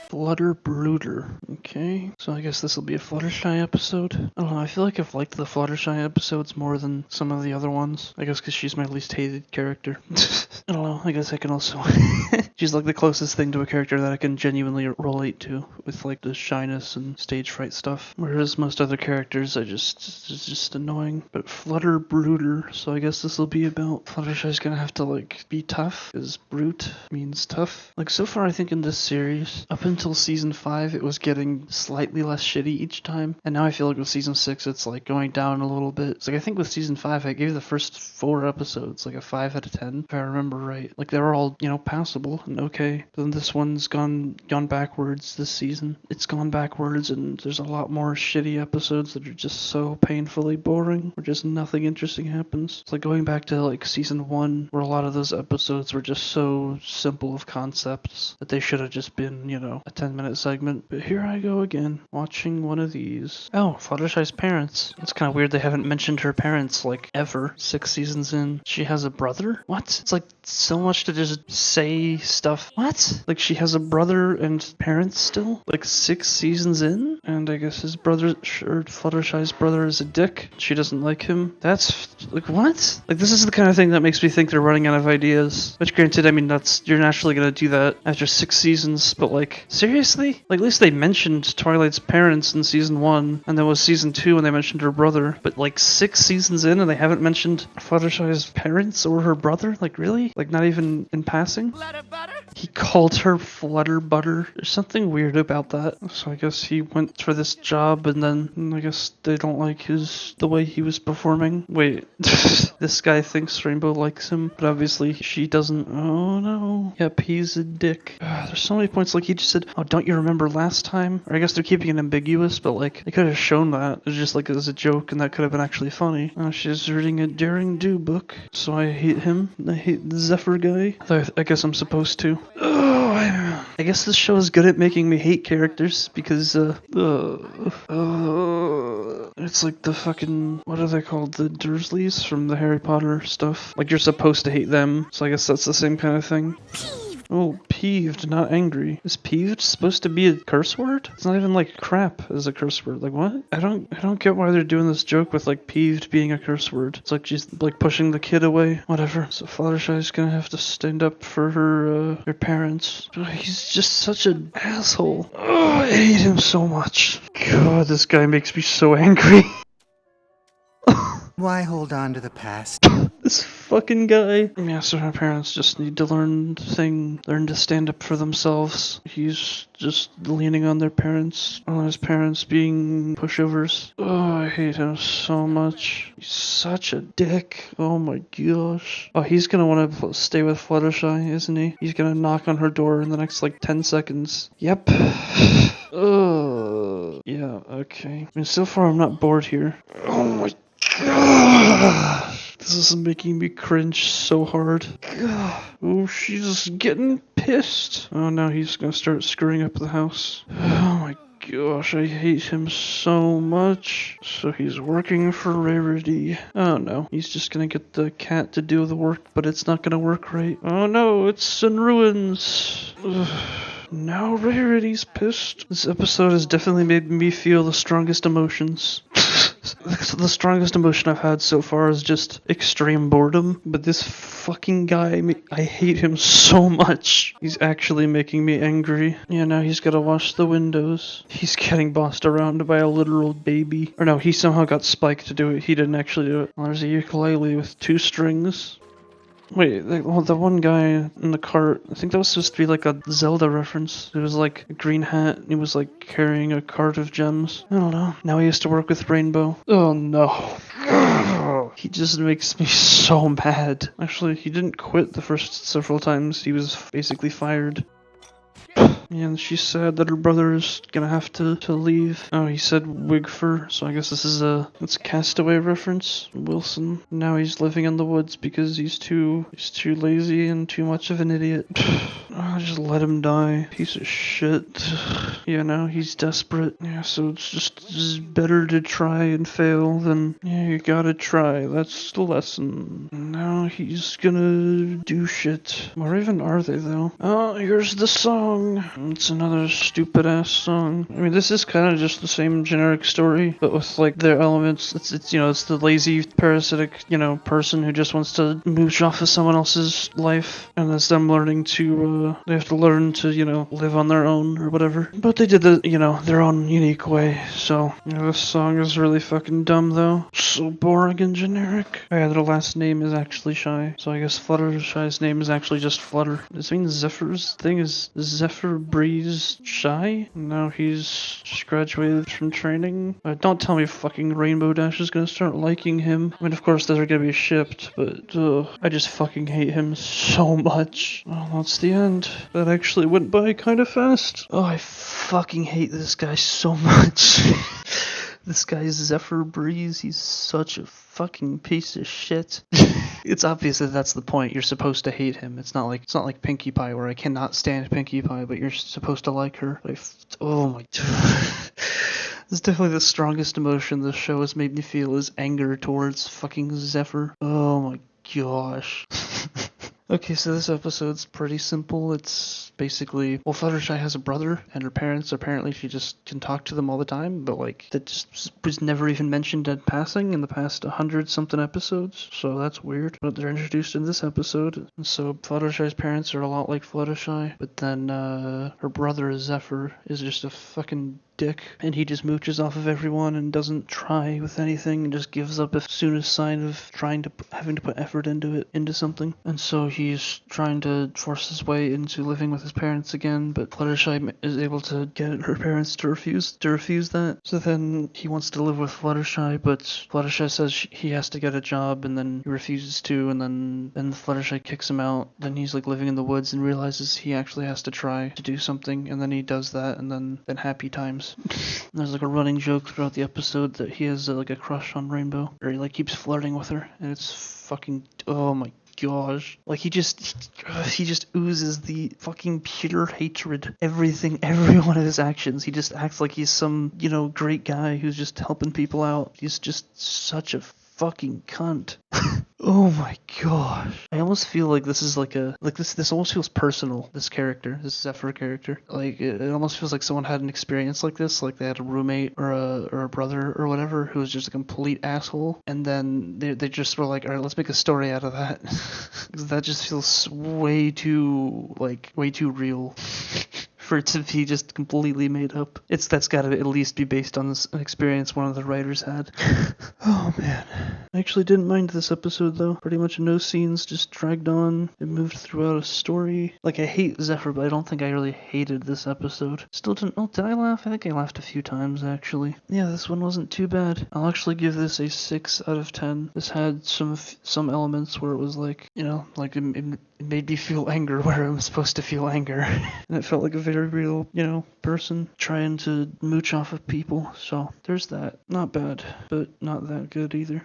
Flutter Brutter. Okay, so I guess this will be a Fluttershy episode. I don't know, I feel like I've liked the Fluttershy episodes more than some of the other ones. I guess because she's my least hated character. I don't know, I guess I can also... She's like the closest thing to a character that I can genuinely relate to, with like the shyness and stage fright stuff. Whereas most other characters, it's just annoying. But Flutter Brutter, so I guess this will be about Fluttershy's gonna have to like be tough, because brute means tough. Like so far I think in this series, up until season 5 it was getting slightly less shitty each time, and now I feel like with season 6 it's like going down a little bit. It's like I think with season 5 I gave the first 4 episodes like a 5 out of 10 if I remember right. Like they were all, you know, passable and okay. But then this one's gone backwards this season. It's gone backwards and there's a lot more shitty episodes that are just so painfully boring, where just nothing interesting happens. It's like going back to like season 1 where a lot of those episodes were just so simple of concepts that they should have just been, you know, a 10-minute segment. But here I go again, watching one of these. Oh, Fluttershy's parents. It's kind of weird they haven't mentioned her parents, like, ever. 6 seasons in. She has a brother? What? It's like so much to just say stuff. What? Like she has a brother and parents still? Like 6 seasons in? And I guess his brother, or Fluttershy's brother, is a dick. She doesn't like him. That's, like, what? Like this is the kind of thing that makes me think they're running out of ideas. Which granted, I mean, you're naturally gonna do that after 6 seasons, but like, seriously? Like at least they mentioned Twilight's parents in season 1, and there was season 2 when they mentioned her brother, but like 6 seasons in and they haven't mentioned Fluttershy's parents or her brother? Like really? Like not even in passing? He called her Flutter Butter. There's something weird about that. So I guess he went for this job and then I guess they don't like the way he was performing. Wait, this guy thinks Rainbow likes him, but obviously she doesn't. Oh no. Yep, he's a dick. There's so many points, like he just said, oh, don't you remember last time? Or I guess they're keeping it ambiguous, but like they could have shown that. It was just like as a joke and that could have been actually funny. She's reading a Daring Do book, so I hate him. I hate the Zephyr guy. I guess I'm supposed to. Oh, I guess this show is good at making me hate characters because, it's like the fucking, what are they called? The Dursleys from the Harry Potter stuff. Like you're supposed to hate them, so I guess that's the same kind of thing. Oh, peeved, not angry. Is peeved supposed to be a curse word? It's not even like crap as a curse word. Like what? I don't get why they're doing this joke with like peeved being a curse word. It's like she's like pushing the kid away. Whatever. So Fluttershy's gonna have to stand up for her parents. He's just such an asshole. Oh, I hate him so much. God, this guy makes me so angry. Why hold on to the past? This fucking guy. Yeah, so her parents just need to learn to stand up for themselves. He's just leaning on their parents, on his parents being pushovers. Oh, I hate him so much. He's such a dick. Oh my gosh. Oh, he's gonna want to stay with Fluttershy, isn't he? He's gonna knock on her door in the next like 10 seconds. Yep. Oh, yeah, okay. I mean, so far I'm not bored here. Oh my God. This is making me cringe so hard. God. Oh, she's getting pissed. Oh, now he's gonna start screwing up the house. Oh my gosh, I hate him so much. So he's working for Rarity. Oh no, he's just gonna get the cat to do the work, but it's not gonna work right. Oh no, it's in ruins. Ugh. Now Rarity's pissed. This episode has definitely made me feel the strongest emotions. The strongest emotion I've had so far is just extreme boredom, but this fucking guy, I hate him so much. He's actually making me angry. Yeah, now he's gotta wash the windows. He's getting bossed around by a literal baby. Or no, he somehow got Spike to do it. He didn't actually do it. Well, there's a ukulele with 2 strings. Wait, the one guy in the cart, I think that was supposed to be like a Zelda reference. It was like a green hat, and he was like carrying a cart of gems. I don't know. Now he has to work with Rainbow. Oh no. He just makes me so mad. Actually, he didn't quit the first several times. He was basically fired. And she's sad that her brother is gonna have to leave. Oh, he said Wigfur, so I guess this is it's a Castaway reference. Wilson. Now he's living in the woods because he's too lazy and too much of an idiot. Oh, just let him die. Piece of shit. Yeah, now he's desperate. Yeah, so it's just better to try and fail than, yeah, you gotta try. That's the lesson. Now he's gonna do shit. Where even are they though? Oh, here's the song. It's another stupid ass song. I mean, this is kind of just the same generic story, but with like their elements. It's it's the lazy parasitic person who just wants to mooch off of someone else's life, and it's them learning to they have to learn to live on their own or whatever. But they did the their own unique way. So this song is really fucking dumb though. So boring and generic. Oh, yeah, their last name is actually Shy, so I guess Fluttershy's name is actually just Flutter. Does this mean Zephyr's thing is Zephyr Breeze Shy? Now he's just graduated from training. Don't tell me fucking Rainbow Dash is gonna start liking him. I mean, of course they're gonna be shipped, but I just fucking hate him so much. Oh, that's the end. That actually went by kind of fast. Oh, I fucking hate this guy so much. This guy's Zephyr Breeze, he's such a fucking piece of shit. It's obvious that that's the point. You're supposed to hate him. It's not like Pinkie Pie where I cannot stand Pinkie Pie, but you're supposed to like her. Oh my god. This is definitely the strongest emotion this show has made me feel is anger towards fucking Zephyr. Oh my gosh. Okay, so this episode's pretty simple. It's basically, Fluttershy has a brother, and her parents, apparently she just can talk to them all the time, but that just was never even mentioned in passing in the past 100-something episodes, so that's weird. But they're introduced in this episode, and so Fluttershy's parents are a lot like Fluttershy, but then her brother, Zephyr, is just a fucking dick, and he just mooches off of everyone and doesn't try with anything and just gives up as soon as sign of having to put effort into something. And so he's trying to force his way into living with his parents again, but Fluttershy is able to get her parents to refuse that. So then he wants to live with Fluttershy, but Fluttershy says he has to get a job, and then he refuses to, and then Fluttershy kicks him out. Then he's like living in the woods and realizes he actually has to try to do something, and then he does that, and then happy times. There's like a running joke throughout the episode that he has like a crush on Rainbow, or he like keeps flirting with her, and it's fucking, oh my gosh. Like he just oozes the fucking pure hatred. Every one of his actions. He just acts like he's some, great guy who's just helping people out. He's just such a fucking cunt. Oh my gosh. I almost feel like this is this almost feels personal, this Zephyr character. Like it almost feels like someone had an experience like this, like they had a roommate or a brother or whatever who was just a complete asshole, and then they just were like, alright, let's make a story out of that. Because that just feels way too real. For it to be just completely made up. That's gotta at least be based on an experience one of the writers had. Oh man. I actually didn't mind this episode though. Pretty much no scenes, just dragged on. It moved throughout a story. Like, I hate Zephyr, but I don't think I really hated this episode. Still did I laugh? I think I laughed a few times actually. Yeah, this one wasn't too bad. I'll actually give this a 6 out of 10. This had some elements where it was like, it made me feel anger where I'm supposed to feel anger. And it felt like a very real, person trying to mooch off of people. So there's that. Not bad, but not that good either.